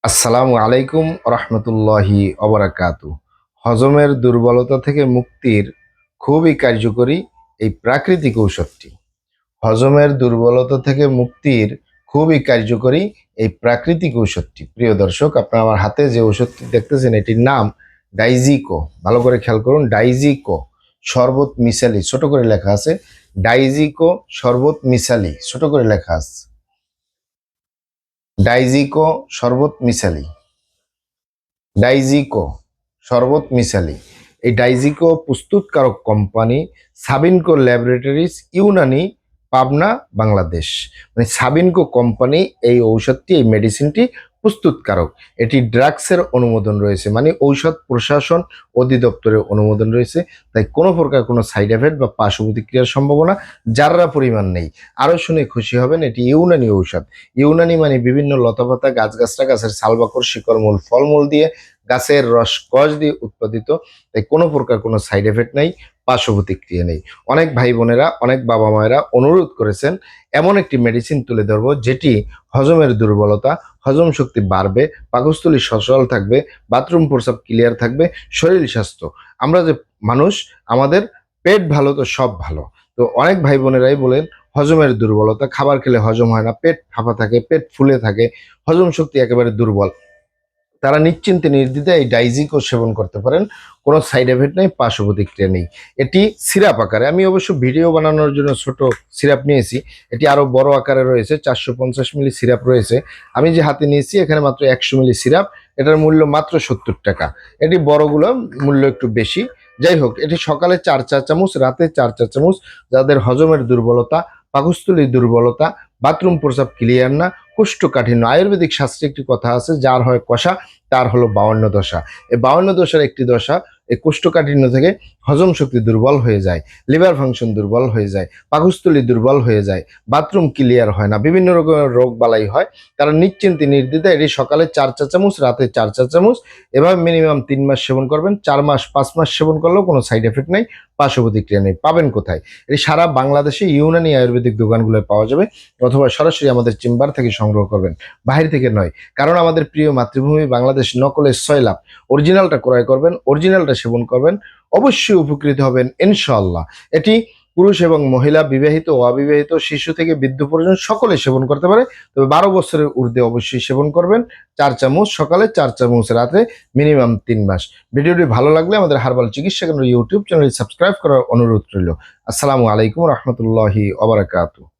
আসসালামু আলাইকুম রহমতুল্লাহি অবরাকাতু। হজমের দুর্বলতা থেকে মুক্তির খুবই কার্যকরী এই প্রাকৃতিক ঔষধটি। হজমের দুর্বলতা থেকে মুক্তির খুবই কার্যকরী এই প্রাকৃতিক ঔষধটি। প্রিয় দর্শক, আপনারা আমার হাতে যে ঔষধটি দেখতেছেন এটির নাম ডাইজিকো। ভালো করে খেয়াল করুন, ডাইজিকো শরবত মিশালি, ছোট করে লেখা আছে। ডাইজিকো শরবত মিশালি, ছোট করে লেখা আছে। ডাইজিকো শরবত মিশালি, ডাইজিকো শরবত মিসালি। এই ডাইজিকো প্রস্তুতকারক কোম্পানি সাবিনকো ল্যাবরেটরিজ, ইউনানি, পাবনা, বাংলাদেশ। মানে সাবিনকো কোম্পানি এই ঔষধটি, এই মেডিসিনটি প্রস্তুতকারক। এটি ড্রাগসের অনুমোদন রয়েছে, মানে ঔষধ প্রশাসন অধিদপ্তরের অনুমোদন রয়েছে। তাই কোনো প্রকার কোনো সাইড এফেক্ট বা পার্শ্ব প্রতিক্রিয়ার সম্ভাবনা যাররা পরিমাণ নেই। আরও শুনে খুশি হবেন, এটি ইউনানি ঔষধ। ইউনানি মানে বিভিন্ন লতাপাতা, গাছগাছরা, গাছের ছালবাকড়, শিকড়মূল, ফলমূল দিয়ে, গাছের রস কষ দিয়ে উৎপাদিত। তাই কোনো প্রকার কোনো সাইড এফেক্ট নেই, পার্শ্ব প্রতিক্রিয়া নেই। অনেক ভাই বোনেরা, অনেক বাবা মায়েরা অনুরোধ করেছেন এমন একটি মেডিসিন তুলে ধরবো যেটি হজমের দুর্বলতা, হজম শক্তি বাড়বে, পাকস্থলী সচল থাকবে, বাথরুম প্রস্রাব ক্লিয়ার থাকবে, শরীর স্বাস্থ্য। আমরা যে মানুষ, আমাদের পেট ভালো তো সব ভালো। তো অনেক ভাই বোনেরাই বলেন হজমের দুর্বলতা, খাবার খেলে হজম হয় না, পেট ফাঁপা থাকে, পেট ফুলে থাকে, হজম শক্তি একেবারে দুর্বল। তারা নিশ্চিন্তে নির্দ্বিধায় এই ডাইজিকো সেবন করতে পারেন। কোনো সাইড এফেক্ট নেই, পার্শ্ব প্রতিক্রিয়া নেই। এটি সিরাপ আকারে, আমি অবশ্য ভিডিও বানানোর জন্য ছোট সিরাপ নিয়েছি। এটি আরও বড় আকারে রয়েছে, 450 মিলি সিরাপ রয়েছে। আমি যে হাতে নিয়েছি এখানে মাত্র 100 মিলি সিরাপ। এটার মূল্য মাত্র 70 টাকা। এটি বড়গুলো মূল্য একটু বেশি। যাই হোক, এটি সকালে 4 চা চামচ, রাতে 4 চা চামচ। যাদের হজমের দুর্বলতা, পাকস্থলীর দুর্বলতা, বাথরুম প্রস্রাব ক্লিয়ার না, কোষ্ঠকাঠিন্য, আয়ুর্বেদিক শাস্ত্রে একটি কথা আছে, যার হয় কষা তার হলো 52 দশা। এই 52 দশার একটি দশা এই কোষ্ঠকাঠিন্য থেকে হজম শক্তি দুর্বল হয়ে যায়, লিভার ফাংশন দুর্বল হয়ে যায়, পাকস্থলী দুর্বল হয়ে যায়, বাথরুম ক্লিয়ার হয় না, বিভিন্ন রকমের রোগ বালাই হয়। তারা নিশ্চিন্তে নির্দ্বিধায় এটি সকালে 4 চা চামচ, রাতে 4 চা চামচ, এভাবে মিনিমাম 3 মাস সেবন করবেন। 4 মাস 5 মাস সেবন করলেও কোনো সাইড এফেক্ট নেই, পার্শ্ব প্রতিক্রিয়া নেই। পাবেন কোথায়? এটি সারা বাংলাদেশে ইউনানি আয়ুর্বেদিক দোকানগুলোয় পাওয়া যাবে, অথবা সরাসরি আমাদের চেম্বার থেকে সংগ্রহ করবেন, বাহির থেকে নয়। কারণ আমাদের প্রিয় মাতৃভূমি বাংলাদেশ, নকলের সয়লাভ। অরিজিনালটা ক্রয় করবেন, অরিজিনালটা সেবন করবেন, অবশ্যই উপকৃত হবেন ইনশাআল্লাহ। এটি পুরুষ এবং মহিলা, বিবাহিত ও অবিবাহিত, শিশু থেকে বৃদ্ধ পর্যন্ত সকলে সেবন করতে পারে। তবে 12 বছরের ঊর্ধ্বে অবশ্যই সেবন করবেন। 4 চামচ সকালে, 4 চামচ রাতে, মিনিমাম 3 মাস। ভিডিওটি ভালো লাগলে আমাদের হার্বাল চিকিৎসা কেন্দ্র ইউটিউব চ্যানেল সাবস্ক্রাইব করার অনুরোধ রইল। আসসালামু আলাইকুম রহমতুল্লাহি ওয়া বারাকাতুহু।